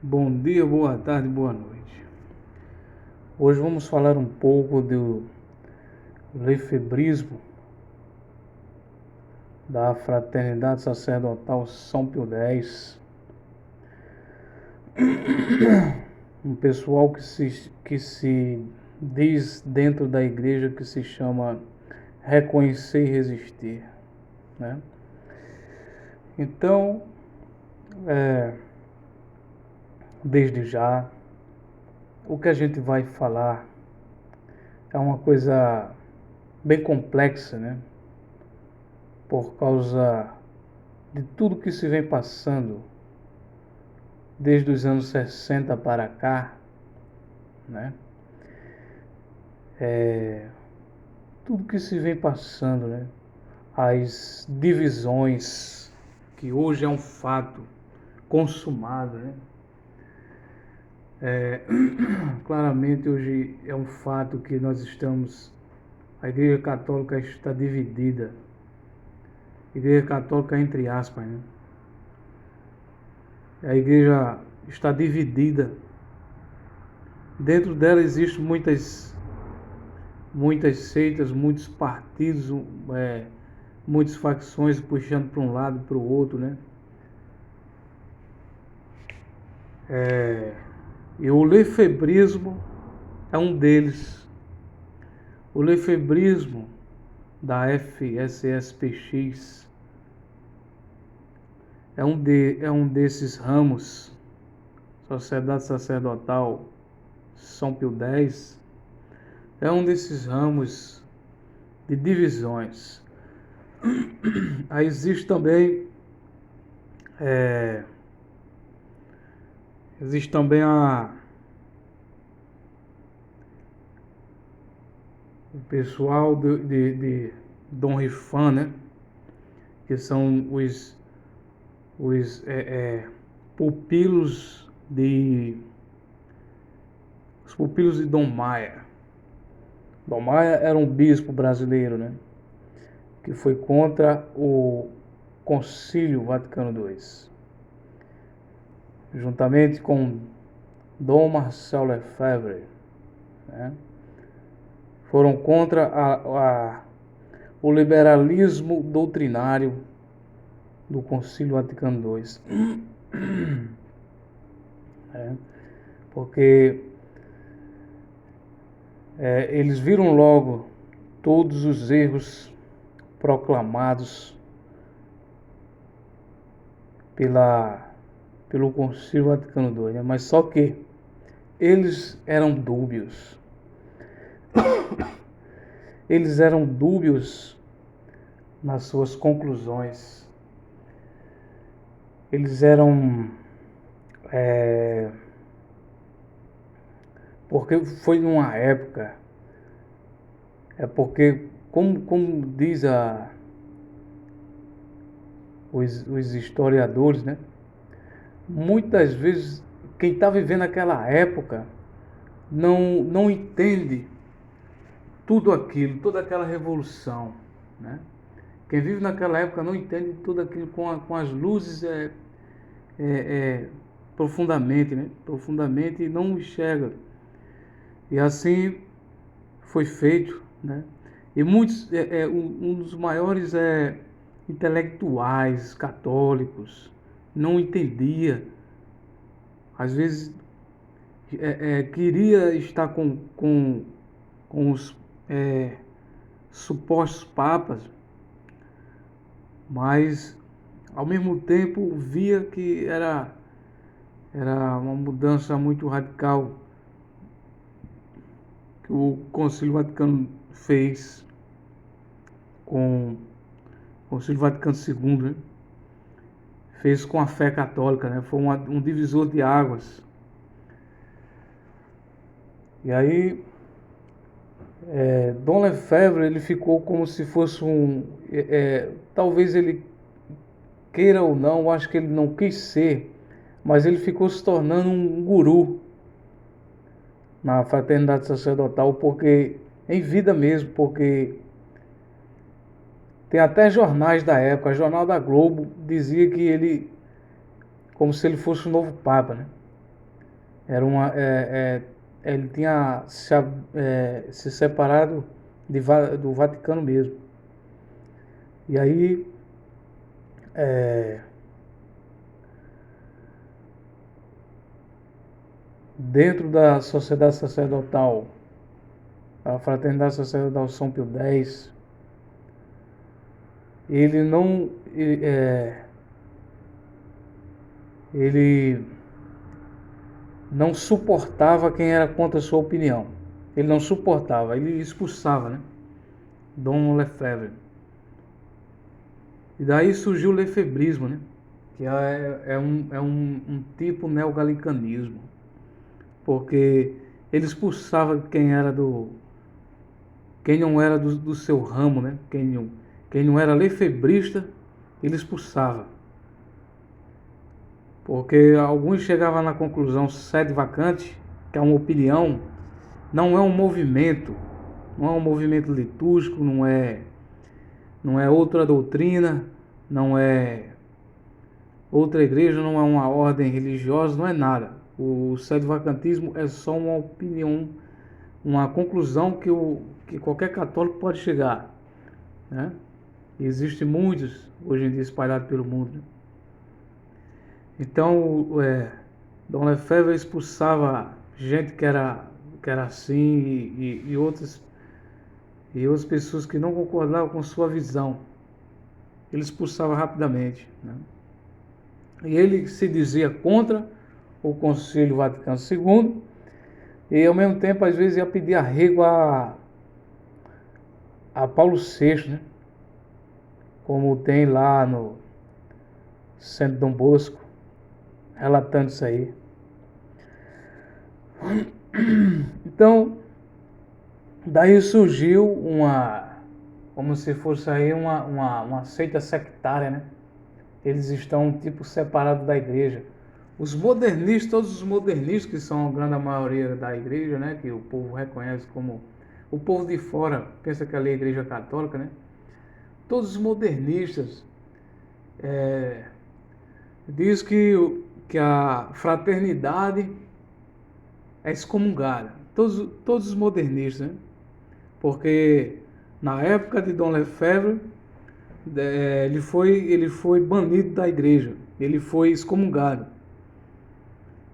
Bom dia, boa tarde, boa noite. Hoje vamos falar um pouco do lefebrismo da Fraternidade Sacerdotal São Pio X. Um pessoal que se diz dentro da igreja que se chama reconhecer e resistir, né? Então, desde já, o que a gente vai falar é uma coisa bem complexa, né? Por causa de tudo que se vem passando desde os anos 60 para cá, né? Tudo que se vem passando, né? As divisões, que hoje é um fato consumado, né? Claramente hoje é um fato que a Igreja Católica está dividida. Igreja Católica entre aspas, né? A Igreja está dividida. Dentro dela existem muitas seitas, muitos partidos, muitas facções puxando para um lado e para o outro, né? E o lefebrismo é um deles. O lefebrismo da FSSPX é um desses ramos, Sociedade Sacerdotal São Pio X, é um desses ramos de divisões. Aí existe também o pessoal de Dom Rifan, né? Que são os pupilos os pupilos de Dom Maia. Dom Maia era um bispo brasileiro, né? Que foi contra o Concílio Vaticano II, juntamente com Dom Marcel Lefebvre, né? Foram contra o liberalismo doutrinário do Concílio Vaticano II, porque eles viram logo todos os erros proclamados pelo Concílio Vaticano II, né? Mas só que eles eram dúbios. Eles eram dúbios nas suas conclusões. Eles eram... porque foi numa época... porque, como diz os historiadores, né? Muitas vezes quem está vivendo aquela época não entende tudo aquilo, toda aquela revolução, né? Quem vive naquela época não entende tudo aquilo com as luzes profundamente, né? Profundamente, e não enxerga. E assim foi feito, né? E muitos, um dos maiores intelectuais católicos não entendia, às vezes queria estar com os supostos papas, mas ao mesmo tempo via que era uma mudança muito radical que o Concílio Vaticano fez com o Concílio Vaticano II, né? Fez com a fé católica, né? Foi um divisor de águas. E aí Dom Lefebvre, ele ficou como se fosse talvez ele queira ou não, eu acho que ele não quis ser, mas ele ficou se tornando um guru na Fraternidade Sacerdotal, porque em vida mesmo, porque tem até jornais da época, o Jornal da Globo dizia que ele, como se ele fosse o novo Papa, né? Era uma, ele tinha se separado do Vaticano mesmo. E aí, dentro da sociedade sacerdotal, a Fraternidade Sacerdotal São Pio X, ele não, ele não suportava quem era contra a sua opinião. Ele não suportava, ele expulsava, né? Dom Lefebvre. E daí surgiu o lefebrismo, né? Que um tipo neogalicanismo, porque ele expulsava quem não era do seu ramo, né? Quem não era lefebrista, ele expulsava. Porque alguns chegavam na conclusão, sede vacante, que é uma opinião, não é um movimento, não é um movimento litúrgico, não é outra doutrina, não é outra igreja, não é uma ordem religiosa, não é nada. O sedevacantismo é só uma opinião, uma conclusão que qualquer católico pode chegar, né? E existem muitos hoje em dia espalhados pelo mundo, né? Então, Dom Lefebvre expulsava gente que era assim e outras pessoas que não concordavam com sua visão. Ele expulsava rapidamente, né? E ele se dizia contra o Concílio Vaticano II e ao mesmo tempo às vezes ia pedir arrego a Paulo VI, né? Como tem lá no Centro Dom Bosco, relatando isso aí. Então, daí surgiu como se fosse aí uma seita sectária, né? Eles estão tipo separados da igreja. Os modernistas, todos os modernistas, que são a grande maioria da igreja, né? Que o povo reconhece como... O povo de fora pensa que ali é a igreja católica, né? Todos os modernistas diz que a fraternidade é excomungada. Todos os modernistas, né? Porque na época de Dom Lefebvre, ele foi banido da igreja, ele foi excomungado.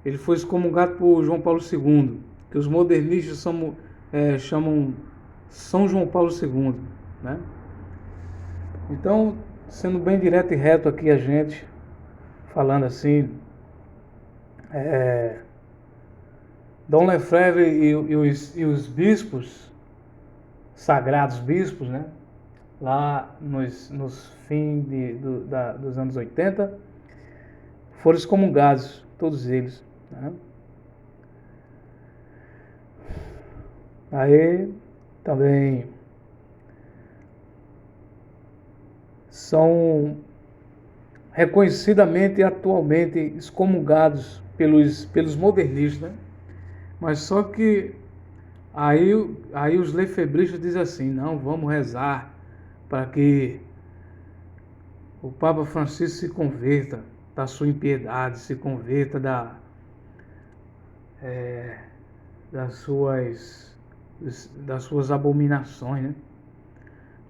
Ele foi excomungado por João Paulo II, que os modernistas chamam São João Paulo II, né? Então, sendo bem direto e reto aqui a gente, falando assim, Dom Lefebvre e os bispos, sagrados bispos, né? Lá nos fins dos anos 80, foram excomungados, todos eles, né? Aí também são reconhecidamente e atualmente excomungados pelos modernistas, né? Mas só que aí os lefebristas dizem assim, não, vamos rezar para que o Papa Francisco se converta da sua impiedade, se converta das suas abominações, né?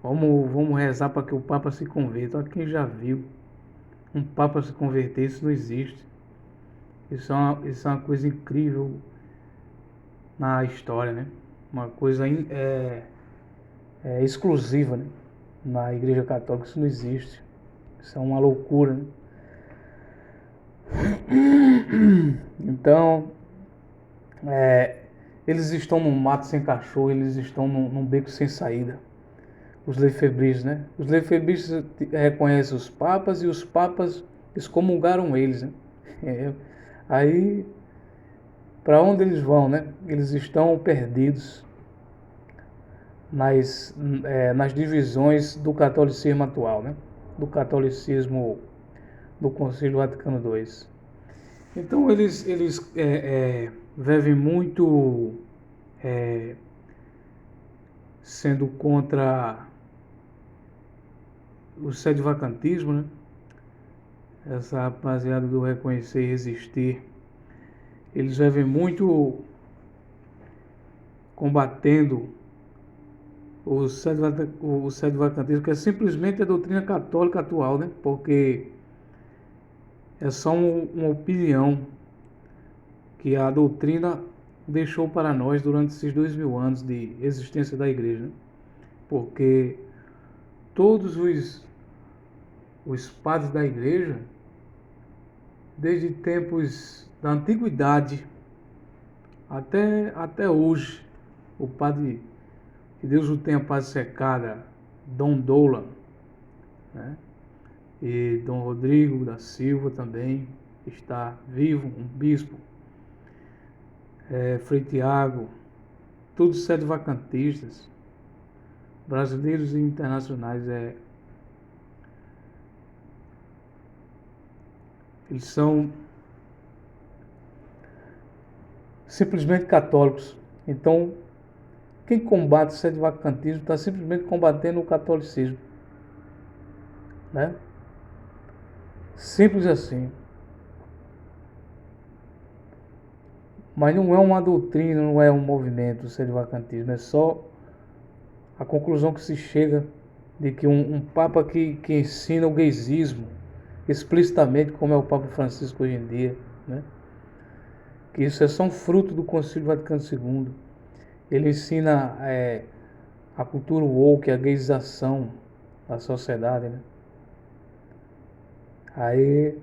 Vamos rezar para que o Papa se converta. Olha, quem já viu um Papa se converter, isso não existe. Isso é uma coisa incrível na história, né? Uma coisa exclusiva, né? Na Igreja Católica isso não existe. Isso é uma loucura, né? Então, eles estão num mato sem cachorro, eles estão num beco sem saída. Os lefebristas, né? Os lefebristas reconhecem os papas e os papas excomungaram eles, né? Aí, para onde eles vão, né? Eles estão perdidos nas divisões do catolicismo atual, né? Do catolicismo do Concílio Vaticano II. Então eles vivem muito sendo contra o sedevacantismo, né? Essa rapaziada do reconhecer e resistir. eles vivem muito combatendo o sedevacantismo, que é simplesmente a doutrina católica atual, né? Porque é só uma opinião que a doutrina deixou para nós durante esses 2000 anos de existência da igreja, né? Porque todos os padres da igreja, desde tempos da antiguidade até hoje, o padre, que Deus o tenha paz secada, Dom Doula, né? E Dom Rodrigo da Silva também está vivo, um bispo, Frei Tiago, todos sedevacantistas, brasileiros e internacionais, eles são simplesmente católicos. Então, quem combate o sedevacantismo está simplesmente combatendo o catolicismo, né? Simples assim. Mas não é uma doutrina, não é um movimento o sedevacantismo, é só a conclusão que se chega de que um Papa que ensina o gaysismo explicitamente, como é o Papa Francisco hoje em dia, né? Que isso é só um fruto do Concílio Vaticano II. Ele ensina a cultura woke, a gaysização da sociedade, né? Aí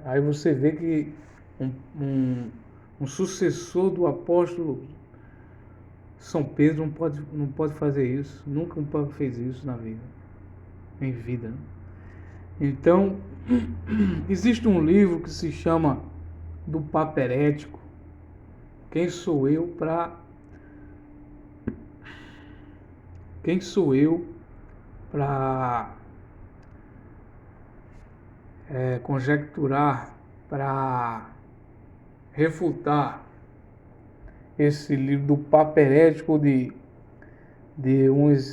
aí você vê que um sucessor do apóstolo São Pedro não pode fazer isso. Nunca um papa fez isso na vida, em vida, né? Então, existe um livro que se chama Do Papa Herético. Quem sou eu para conjecturar, para refutar esse livro do Papa Herético de um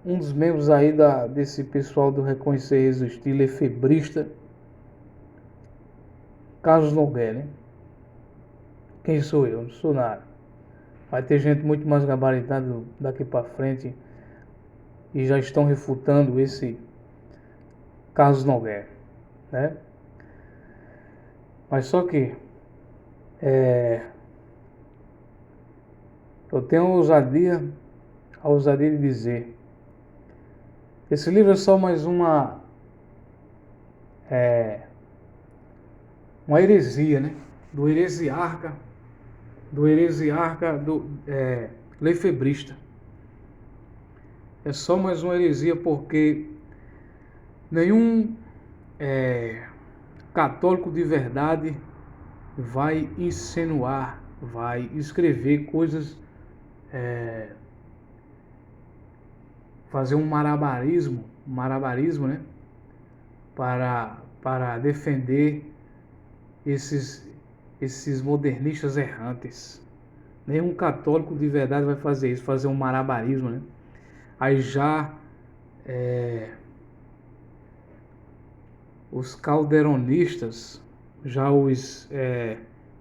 dos membros aí desse pessoal do Reconhecer e Resistir, lefebrista, Carlos Nogueira, né? Quem sou eu? Não sou nada. Vai ter gente muito mais gabaritada daqui para frente e já estão refutando esse Carlos Nogueira, né? Mas só que eu tenho a ousadia de dizer, esse livro é só mais uma heresia, né? Do heresiarca lefebrista. É só mais uma heresia porque nenhum católico de verdade vai insinuar, vai escrever coisas, fazer um malabarismo, né? Para defender esses modernistas errantes. Nenhum católico de verdade vai fazer isso, fazer um malabarismo, né? Aí já os calderonistas, já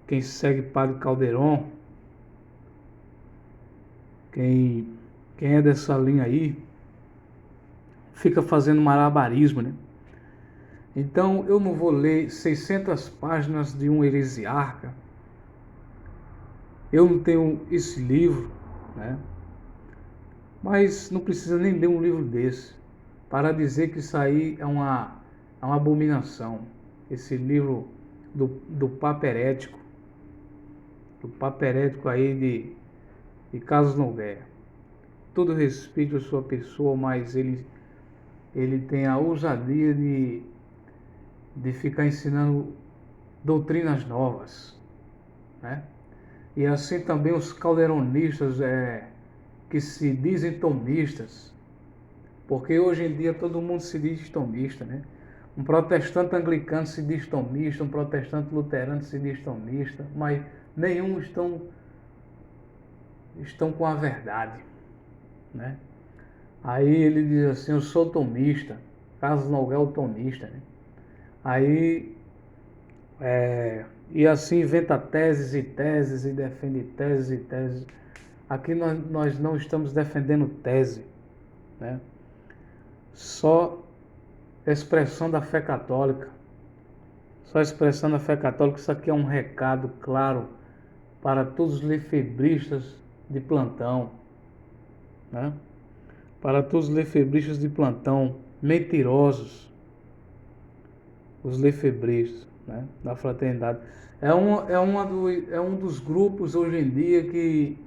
quem segue Padre Calderon, quem é dessa linha aí, fica fazendo malabarismo, né? Então eu não vou ler 600 páginas de um heresiarca. Eu não tenho esse livro, né? Mas não precisa nem ler um livro desse para dizer que isso aí é uma abominação. Esse livro do Papa Herético, aí de Carlos Nogueira. Todo respeito à sua pessoa, mas ele tem a ousadia de ficar ensinando doutrinas novas, né? E assim também os calderonistas que se dizem tomistas, porque hoje em dia todo mundo se diz tomista, né? Um protestante anglicano se diz tomista, um protestante luterano se diz tomista, mas nenhum estão com a verdade, né? Aí ele diz assim, eu sou tomista, Carlos Nogueira tomista, né? Aí E assim inventa teses e teses e defende teses e teses. Aqui nós não estamos defendendo tese, né? Só expressão da fé católica. Só expressando a fé católica. Isso aqui é um recado claro para todos os lefebristas de plantão, né? Para todos os lefebristas de plantão, mentirosos, os lefebristas, né, da fraternidade. É um dos grupos hoje em dia que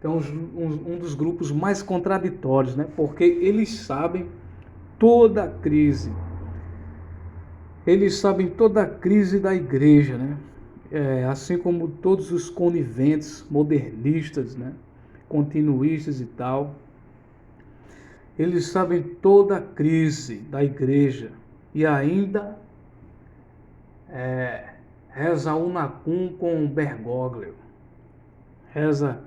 é um dos grupos mais contraditórios, né? Porque eles sabem toda a crise. Eles sabem toda a crise da igreja, né? Assim como todos os coniventes, modernistas, né? Continuistas e tal. Eles sabem toda a crise da igreja e ainda reza unacum com Bergoglio, reza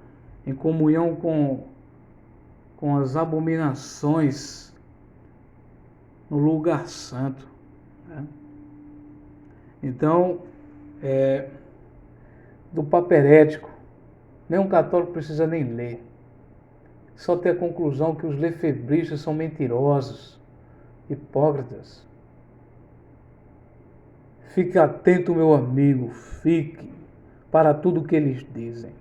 em comunhão com as abominações no lugar santo, né? Então, do Papa Herético, nenhum católico precisa nem ler. Só ter a conclusão que os lefebristas são mentirosos, hipócritas. Fique atento, meu amigo, fique para tudo que eles dizem.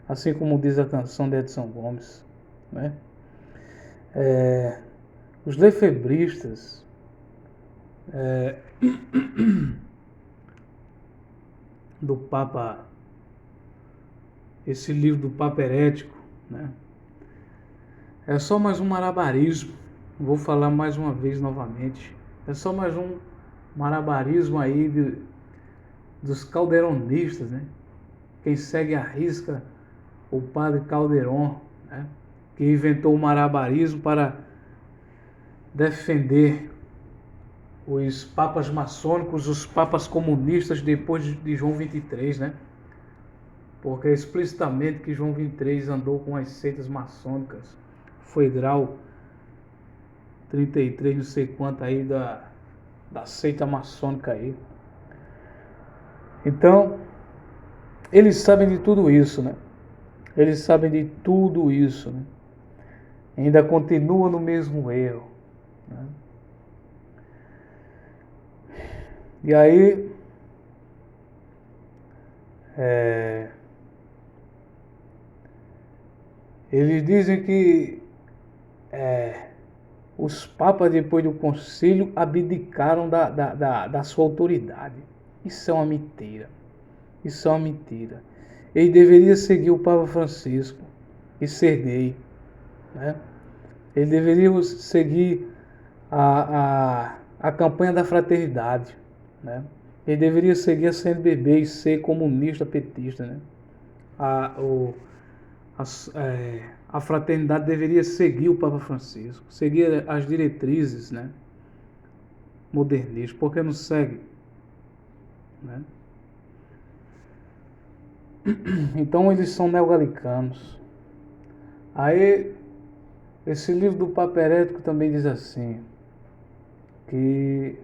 Assim como diz a canção de Edson Gomes, né? Os lefebristas do Papa, esse livro do Papa Herético, né? É só mais um malabarismo. Vou falar mais uma vez novamente. É só mais um malabarismo aí dos calderonistas, né? Quem segue a risca o padre Calderon, né? Que inventou o malabarismo para defender os papas maçônicos, os papas comunistas depois de João 23, né? Porque é explicitamente que João 23 andou com as seitas maçônicas. Foi grau 33, não sei quanto aí da seita maçônica aí. Então, eles sabem de tudo isso, né? Eles sabem de tudo isso, né? Ainda continua no mesmo erro, né? E aí, eles dizem que os papas, depois do concílio, abdicaram da sua autoridade. Isso é uma mentira. Isso é uma mentira. Ele deveria seguir o Papa Francisco e ser gay, né? Ele deveria seguir a campanha da fraternidade, né? Ele deveria seguir a CNBB e ser comunista, petista, né? A, o, a fraternidade deveria seguir o Papa Francisco, seguir as diretrizes, né, modernistas, porque não segue, né? Então eles são neogalicanos. Aí esse livro do Papa Herético também diz assim, que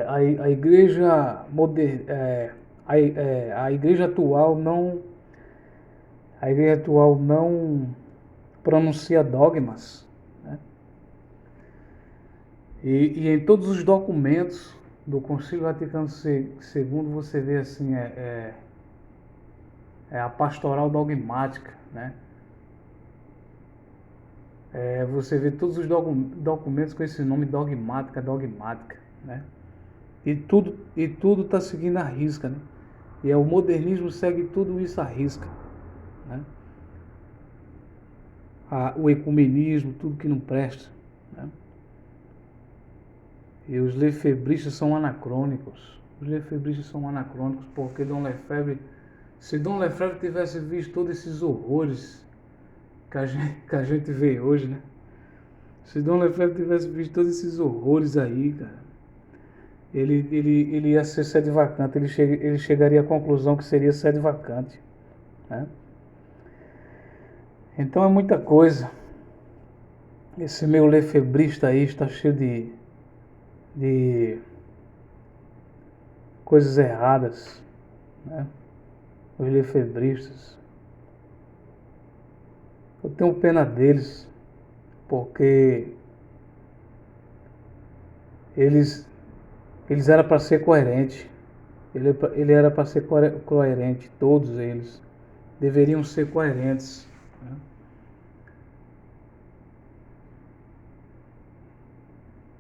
a igreja a igreja atual não pronuncia dogmas, né? E em todos os documentos do Concílio Vaticano II você vê assim a pastoral dogmática, né? Você vê todos os documentos com esse nome dogmática, né? E tudo está seguindo a risca, né? E o modernismo segue tudo isso à risca, né? O ecumenismo, tudo que não presta, né? E os lefebristas são anacrônicos. Os lefebristas são anacrônicos porque se Dom Lefebvre tivesse visto todos esses horrores que a gente vê hoje, né? Se Dom Lefebvre tivesse visto todos esses horrores aí, cara, ele ia ser sede vacante, ele chegaria à conclusão que seria sede vacante, né? Então é muita coisa. Esse meu lefebrista aí está cheio de coisas erradas, né? Os lefebristas. Eu tenho pena deles, porque eles, eles eram para ser coerentes. Ele era para ser coerente, todos eles deveriam ser coerentes, né?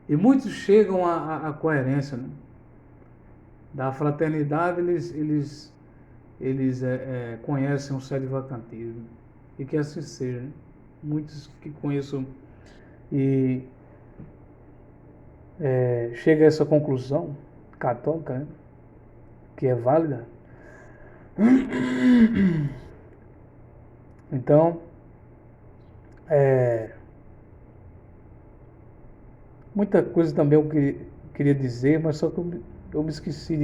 E muitos chegam à coerência, né? Da fraternidade, eles conhecem o sede-vacantismo. E que assim seja, né? Muitos que conheçam e chega a essa conclusão católica, né? Que é válida. Então, muita coisa também eu queria dizer, mas só que eu me esqueci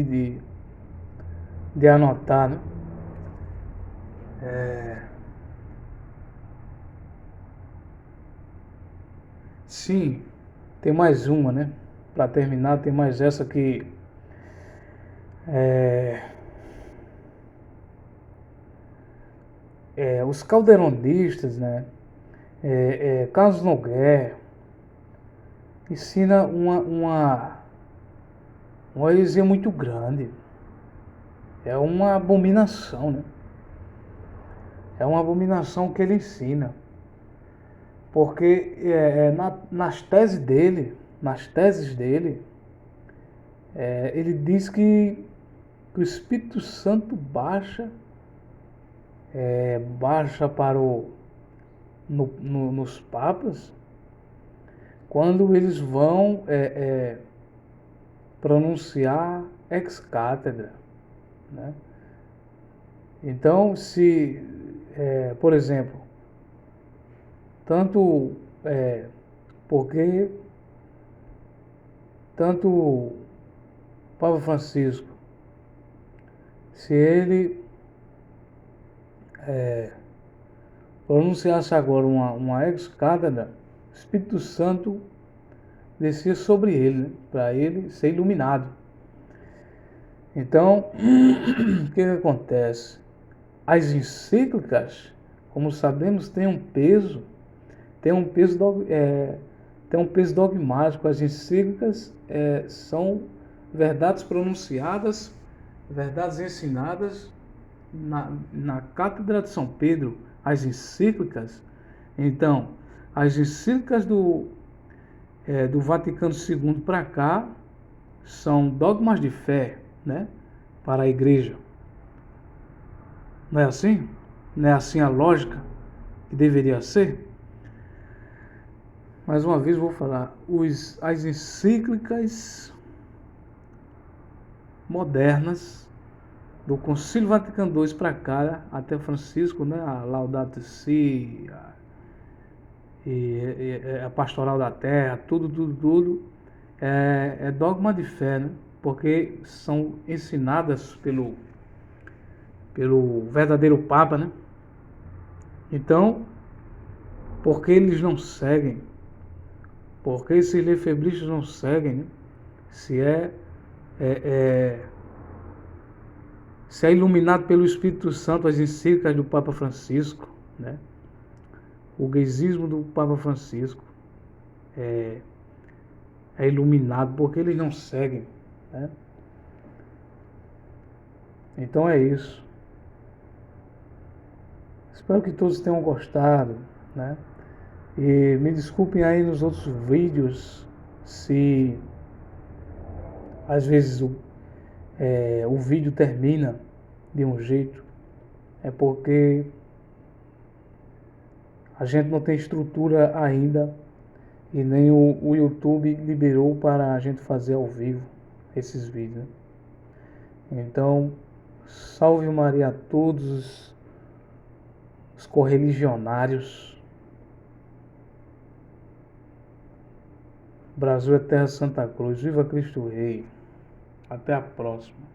de anotar, né? Sim, tem mais uma, né? Para terminar, tem mais essa que é, os caldeirondistas, né? Carlos Nogueira ensina uma heresia muito grande. É uma abominação, né? É uma abominação que ele ensina. Porque nas teses dele, ele diz que o Espírito Santo baixa para nos papas quando eles vão pronunciar ex cátedra, né? Então, por exemplo, tanto porque tanto o Papa Francisco, se ele pronunciasse agora uma ex cátedra, o Espírito Santo descia sobre ele, né, para ele ser iluminado. Então, o que acontece? As encíclicas, como sabemos, tem um peso, tem um peso dogmático. As encíclicas são verdades pronunciadas, verdades ensinadas na Cátedra de São Pedro. As encíclicas, então, as encíclicas do Vaticano II para cá são dogmas de fé, né, para a igreja. Não é assim? Não é assim a lógica que deveria ser? Mais uma vez vou falar, as encíclicas modernas do Concílio Vaticano II para cá, até Francisco, né, a Laudato Si, a Pastoral da Terra, tudo é dogma de fé, né? Porque são ensinadas pelo verdadeiro Papa, né? Então, por que eles não seguem? Por que esses lefebristas não seguem, né? Se se é iluminado pelo Espírito Santo as encíclicas do Papa Francisco, né? O gaysismo do Papa Francisco é iluminado, porque eles não seguem, né? Então é isso. Espero que todos tenham gostado, né? E me desculpem aí nos outros vídeos se às vezes o vídeo termina de um jeito. É porque a gente não tem estrutura ainda e nem o YouTube liberou para a gente fazer ao vivo esses vídeos, né? Então, salve Maria a todos os correligionários. Brasil é terra Santa Cruz. Viva Cristo Rei. Até a próxima.